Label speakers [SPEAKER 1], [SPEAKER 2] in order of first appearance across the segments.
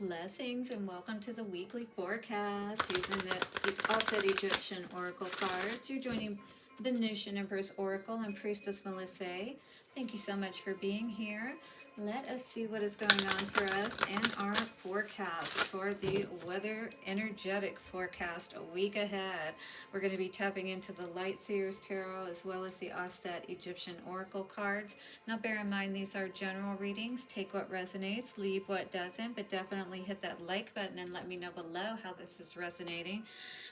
[SPEAKER 1] Blessings and welcome to the weekly forecast using the Auset Egyptian Oracle cards. You're joining the Venusian Empress Oracle and Priestess Melissae. Thank you so much for being here. Let us see what is going on for us and our forecast for the weather energetic forecast a week ahead. We're going to be tapping into the Light Seers Tarot as well as the Auset Egyptian Oracle cards. Now bear in mind these are general readings. Take what resonates, leave what doesn't, but definitely hit that like button and let me know below how this is resonating.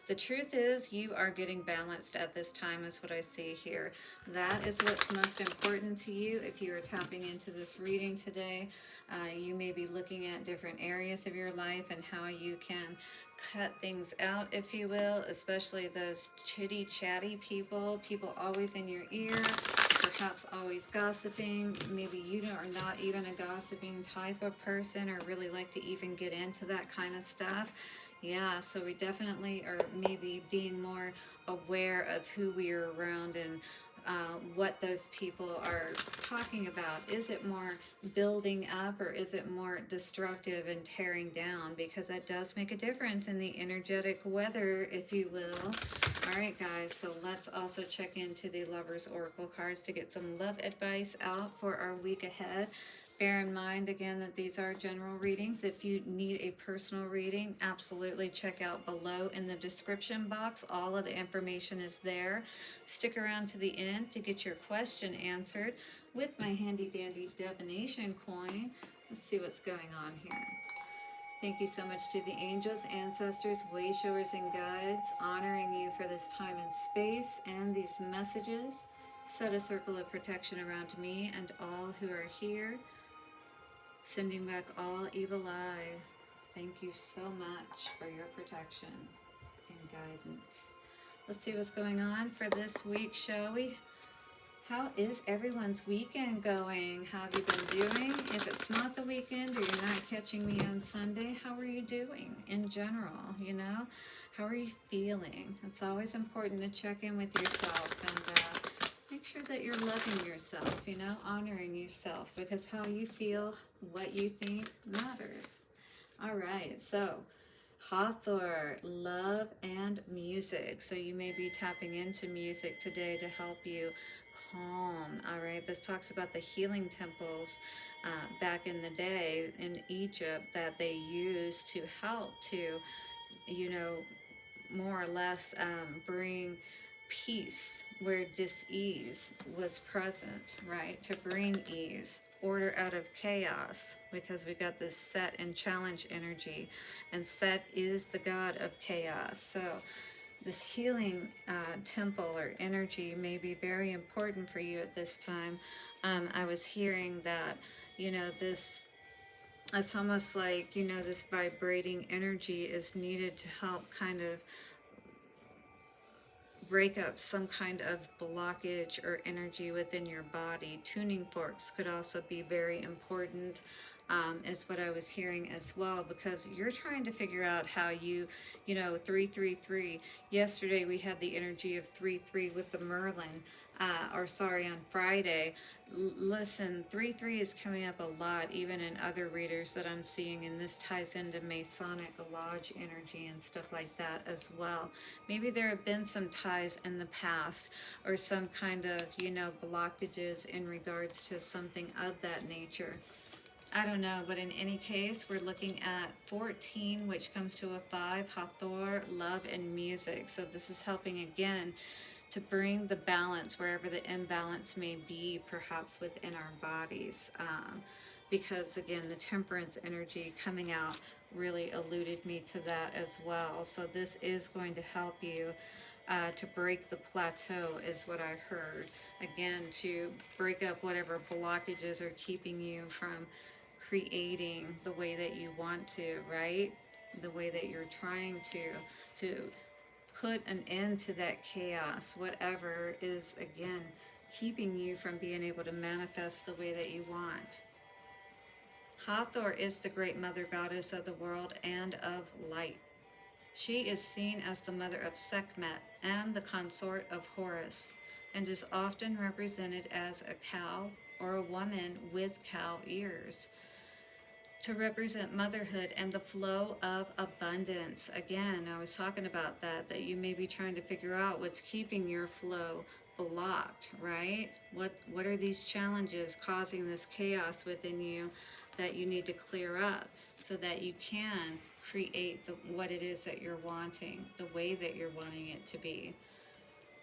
[SPEAKER 1] The truth is you are getting balanced at this time is what I see here. That is what's most important to you. If you are tapping into this reading today, you may be looking at different areas of your life and how you can cut things out, if you will, especially those chitty chatty people always in your ear, perhaps always gossiping. Maybe you are not even a gossiping type of person or really like to even get into that kind of stuff. Yeah, so we definitely are maybe being more aware of who we are around and what those people are talking about. Is it more building up or is it more destructive and tearing down? Because that does make a difference in the energetic weather, if you will. All right, guys, so let's also check into the Lovers Oracle cards to get some love advice out for our week ahead. Bear in mind, again, that these are general readings. If you need a personal reading, absolutely check out below in the description box. All of the information is there. Stick around to the end to get your question answered with my handy-dandy divination coin. Let's see what's going on here. Thank you so much to the angels, ancestors, way showers, and guides, honoring you for this time and space and these messages. Set a circle of protection around me and all who are here. Sending back all evil eye. Thank you so much for your protection and guidance. Let's see what's going on for this week, shall we? How is everyone's weekend going? How have you been doing? If it's not the weekend or you're not catching me on Sunday, how are you doing in general? You know, how are you feeling? It's always important to check in with yourself and make sure that you're loving yourself, you know, honoring yourself, because how you feel, what you think matters. All right, so Hathor, love and music. So you may be tapping into music today to help you calm. All right, this talks about the healing temples back in the day in Egypt that they used to help to, you know, more or less bring peace where dis-ease was present, right? To bring ease, order out of chaos, because we got this Set and challenge energy, and Set is the god of chaos. So this healing temple or energy may be very important for you at this time. I was hearing that, you know, this, it's almost like, you know, this vibrating energy is needed to help kind of break up some kind of blockage or energy within your body. Tuning forks could also be very important, is what I was hearing as well, because you're trying to figure out how you know, 333. Yesterday we had the energy of 3-3 with the Merlin, or sorry, on Friday. Listen, 3-3 is coming up a lot, even in other readers that I'm seeing, and this ties into Masonic Lodge energy and stuff like that as well. Maybe there have been some ties in the past, or some kind of, you know, blockages in regards to something of that nature. I don't know, but in any case, we're looking at 14, which comes to a 5, Hathor, love and music. So this is helping again to bring the balance wherever the imbalance may be, perhaps within our bodies. Because again, the temperance energy coming out really alluded me to that as well. So this is going to help you to break the plateau, is what I heard. Again, to break up whatever blockages are keeping you from creating the way that you want to, right? The way that you're trying to put an end to that chaos, whatever is, again, keeping you from being able to manifest the way that you want. Hathor is the great mother goddess of the world and of light. She is seen as the mother of Sekhmet and the consort of Horus, and is often represented as a cow or a woman with cow ears. to represent motherhood and the flow of abundance. Again, I was talking about that you may be trying to figure out what's keeping your flow blocked, right? What are these challenges causing this chaos within you that you need to clear up so that you can create what it is that you're wanting, the way that you're wanting it to be.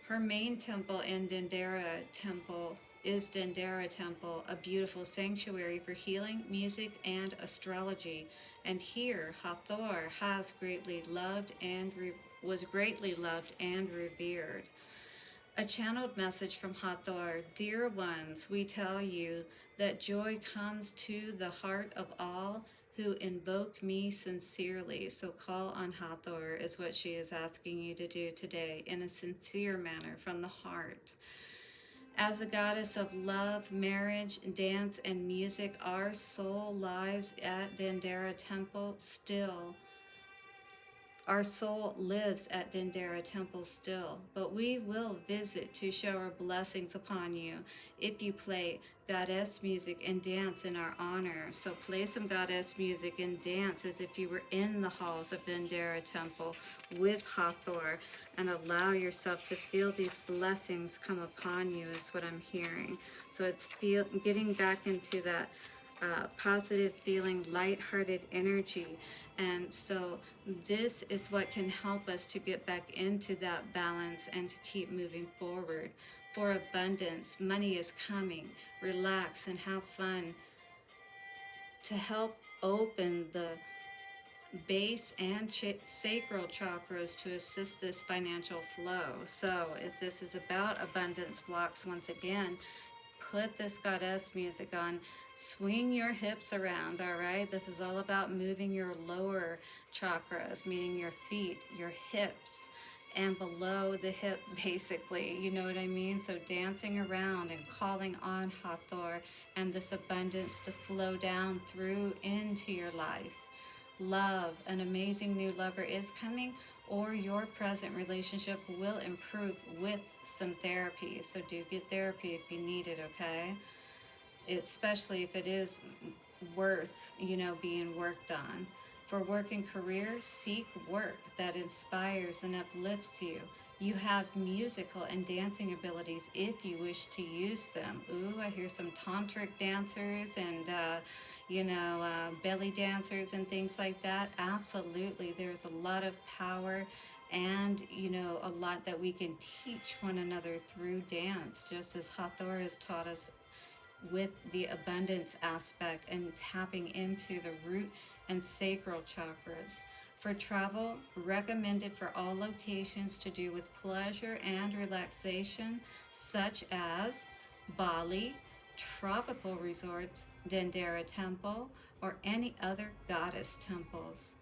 [SPEAKER 1] Her main temple in Dendera Temple is Dendera Temple, a beautiful sanctuary for healing, music, and astrology. And here, Hathor has greatly loved and was greatly loved and revered. A channeled message from Hathor: Dear ones, we tell you that joy comes to the heart of all who invoke me sincerely. So call on Hathor is what she is asking you to do today, in a sincere manner from the heart. As a goddess of love, marriage, dance, and music, our soul lives at Dendera Temple still. Our soul lives at Dendera Temple still, but we will visit to shower blessings upon you if you play goddess music and dance in our honor. So play some goddess music and dance as if you were in the halls of Dendera Temple with Hathor, and allow yourself to feel these blessings come upon you is what I'm hearing. So it's getting back into that positive feeling, lighthearted energy. And so this is what can help us to get back into that balance and to keep moving forward. For abundance, money is coming. Relax and have fun to help open the base and sacral chakras to assist this financial flow. So if this is about abundance blocks, once again, put this goddess music on, swing your hips around, all right? This is all about moving your lower chakras, meaning your feet, your hips, and below the hip, basically, you know what I mean? So dancing around and calling on Hathor and this abundance to flow down through into your life. Love, an amazing new lover is coming, or your present relationship will improve with some therapy. So do get therapy if you need it, okay? Especially if it is worth, being worked on. For work and career, seek work that inspires and uplifts you. You have musical and dancing abilities if you wish to use them. Ooh, I hear some tantric dancers and, belly dancers and things like that. Absolutely. There's a lot of power and, a lot that we can teach one another through dance, just as Hathor has taught us with the abundance aspect and tapping into the root and sacral chakras. For travel, recommended for all locations to do with pleasure and relaxation, such as Bali, tropical resorts, Dendera Temple, or any other goddess temples.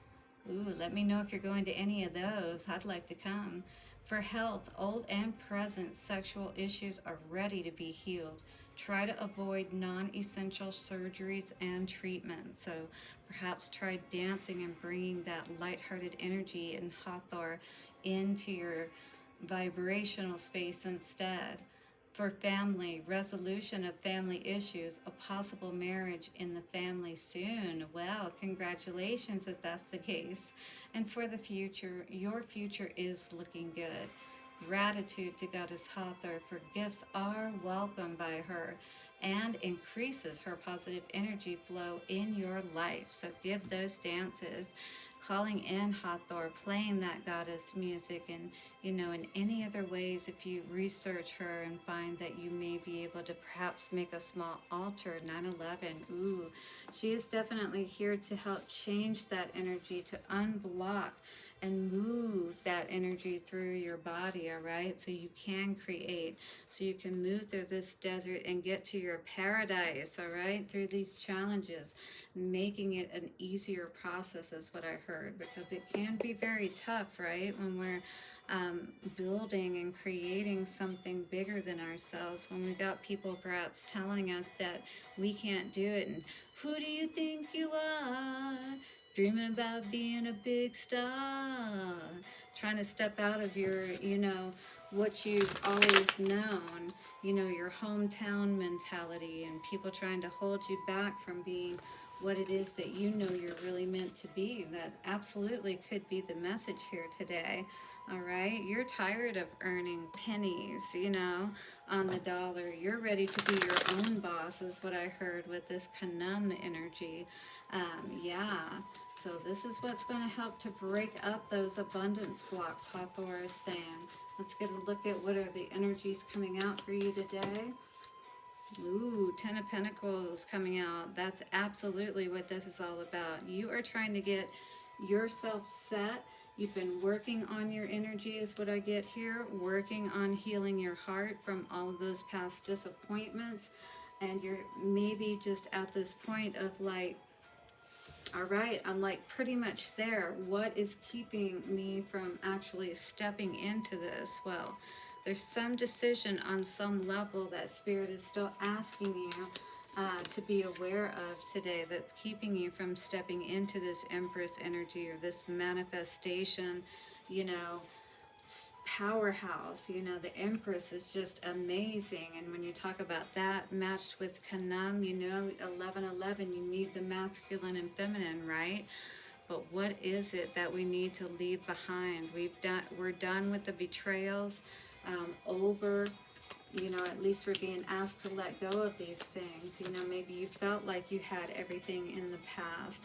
[SPEAKER 1] Ooh, let me know if you're going to any of those. I'd like to come. For health, old and present sexual issues are ready to be healed. Try to avoid non-essential surgeries and treatments. So perhaps try dancing and bringing that lighthearted energy and Hathor into your vibrational space instead. For family, resolution of family issues, a possible marriage in the family soon. Well, congratulations if that's the case. And for the future, your future is looking good. Gratitude to Goddess Hathor for gifts are welcomed by her and increases her positive energy flow in your life. So give those dances, calling in Hathor, playing that goddess music, and in any other ways, if you research her and find that you may be able to perhaps make a small altar. 9/11, ooh, she is definitely here to help change that energy, to unblock and move that energy through your body, all right? So you can create, so you can move through this desert and get to your paradise, all right? Through these challenges, making it an easier process is what I heard, because it can be very tough, right? When we're building and creating something bigger than ourselves, when we got people perhaps telling us that we can't do it, and who do you think you are? Dreaming about being a big star, trying to step out of your, what you've always known, your hometown mentality, and people trying to hold you back from being what it is that you know you're really meant to be. That absolutely could be the message here today. All right, you're tired of earning pennies, on the dollar. You're ready to be your own boss, is what I heard with this Kanum energy. Yeah, so this is what's going to help to break up those abundance blocks, Hathor is saying. Let's get a look at what are the energies coming out for you today. Ooh, Ten of Pentacles coming out. That's absolutely what this is all about. You are trying to get yourself set. You've been working on your energy is what I get here. Working on healing your heart from all of those past disappointments. And you're maybe just at this point of like, all right, I'm like pretty much there. What is keeping me from actually stepping into this? Well, there's some decision on some level that Spirit is still asking you to be aware of today that's keeping you from stepping into this Empress energy or this manifestation, you know, powerhouse. The Empress is just amazing. And when you talk about that matched with Kanam, 1111, you need the masculine and feminine, right? But what is it that we need to leave behind? We're done with the betrayals, over, at least we're being asked to let go of these things. Maybe you felt like you had everything in the past,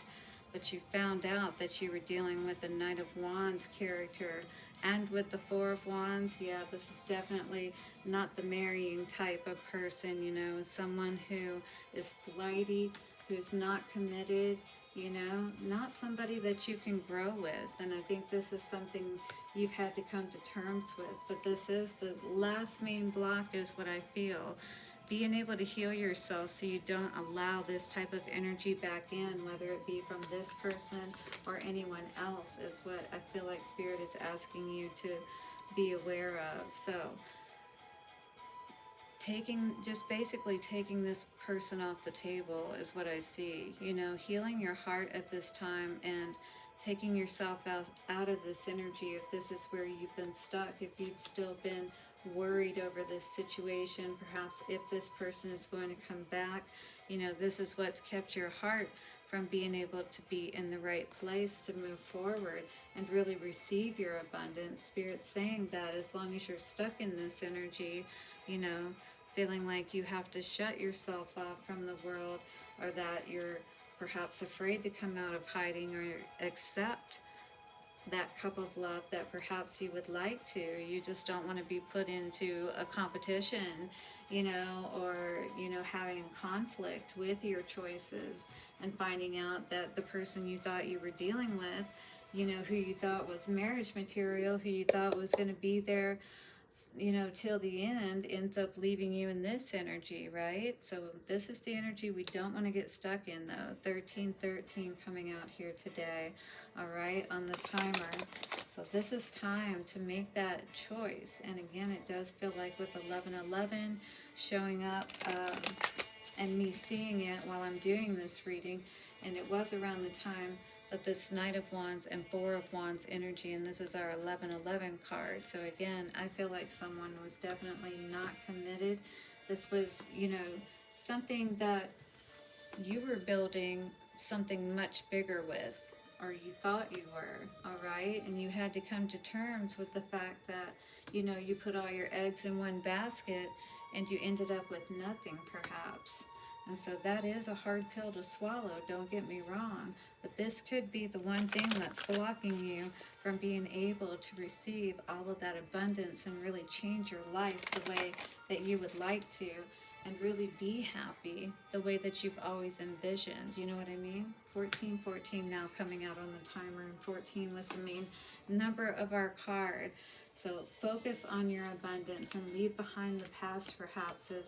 [SPEAKER 1] but you found out that you were dealing with the Knight of Wands character and with the Four of Wands. Yeah, this is definitely not the marrying type of person, someone who is flighty, who's not committed, not somebody that you can grow with. And I think this is something you've had to come to terms with. But this is the last main block is what I feel. Being able to heal yourself so you don't allow this type of energy back in, whether it be from this person or anyone else, is what I feel like Spirit is asking you to be aware of. So just basically taking this person off the table is what I see. Healing your heart at this time and taking yourself out of this energy. If this is where you've been stuck, if you've still been worried over this situation, perhaps if this person is going to come back, this is what's kept your heart from being able to be in the right place to move forward and really receive your abundance. Spirit's saying that as long as you're stuck in this energy, feeling like you have to shut yourself off from the world, or that you're perhaps afraid to come out of hiding or accept that cup of love that perhaps you would like to. You just don't want to be put into a competition, or, having conflict with your choices and finding out that the person you thought you were dealing with, who you thought was marriage material, who you thought was going to be there, till the end, ends up leaving you in this energy, right? So this is the energy we don't want to get stuck in, though. 1313 coming out here today, all right, on the timer. So this is time to make that choice. And again, it does feel like with 1111 showing up, and me seeing it while I'm doing this reading, and it was around the time that this Knight of Wands and Four of Wands energy, and this is our 1111 card. So again, I feel like someone was definitely not committed. This was, something that you were building something much bigger with, or you thought you were, all right? And you had to come to terms with the fact that, you put all your eggs in one basket and you ended up with nothing, perhaps. And so that is a hard pill to swallow, don't get me wrong. But this could be the one thing that's blocking you from being able to receive all of that abundance and really change your life the way that you would like to, and really be happy the way that you've always envisioned. You know what I mean? 1414 now coming out on the timer, and 14 was the main number of our card. So focus on your abundance and leave behind the past, perhaps, is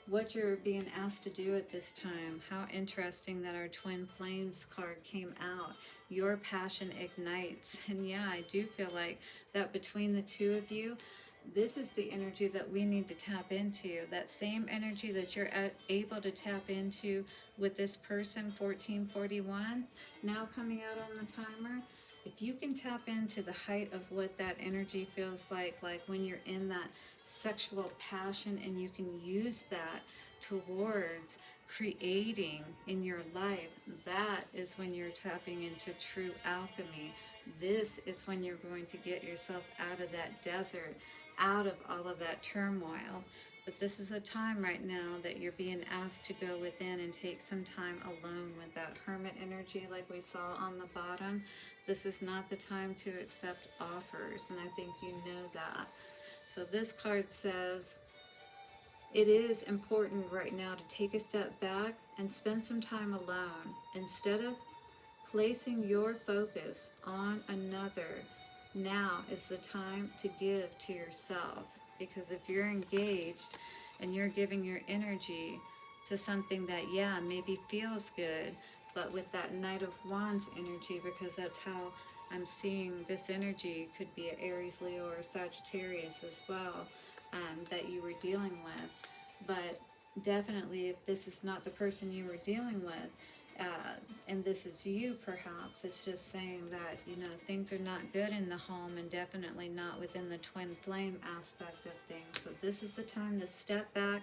[SPEAKER 1] what you're being asked to do at this time. How interesting that our Twin Flames card came out. Your passion ignites. And yeah, I do feel like that between the two of you, this is the energy that we need to tap into. That same energy that you're able to tap into with this person, 1441, now coming out on the timer. If you can tap into the height of what that energy feels like when you're in that sexual passion, and you can use that towards creating in your life, that is when you're tapping into true alchemy. This is when you're going to get yourself out of that desert, out of all of that turmoil. But this is a time right now that you're being asked to go within and take some time alone with that hermit energy like we saw on the bottom. This is not the time to accept offers, and I think you know that. So this card says, it is important right now to take a step back and spend some time alone. Instead of placing your focus on another, now is the time to give to yourself. Because if you're engaged and you're giving your energy to something that, yeah, maybe feels good, but with that Knight of Wands energy, because that's how I'm seeing this energy, could be an Aries, Leo, or Sagittarius as well, that you were dealing with. But definitely, if this is not the person you were dealing with, and this is you, perhaps it's just saying that, you know, things are not good in the home, and definitely not within the twin flame aspect of things. So this is the time to step back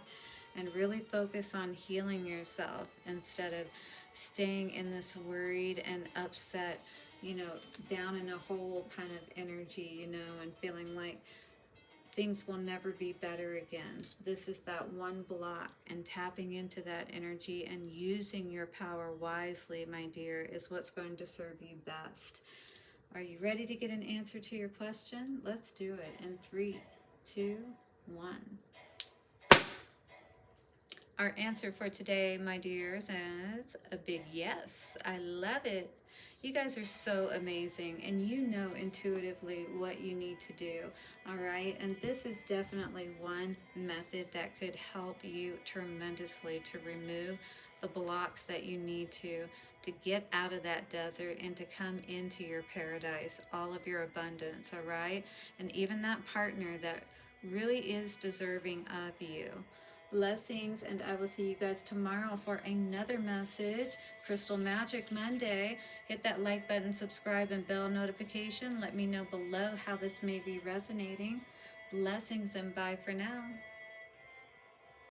[SPEAKER 1] and really focus on healing yourself instead of staying in this worried and upset, you know, down in a hole kind of energy, you know, and feeling like things will never be better again. This is that one block, and tapping into that energy and using your power wisely, my dear, is what's going to serve you best. Are you ready to get an answer to your question? Let's do it in 3, 2, 1. Our answer for today, my dears, is a big yes. I love it. You guys are so amazing, and you know intuitively what you need to do, all right? And this is definitely one method that could help you tremendously to remove the blocks that you need to get out of that desert and to come into your paradise, all of your abundance, all right? And even that partner that really is deserving of you. Blessings, and I will see you guys tomorrow for another message. Crystal Magic Monday. Hit that like button, subscribe, and bell notification. Let me know below how this may be resonating. Blessings, and bye for now.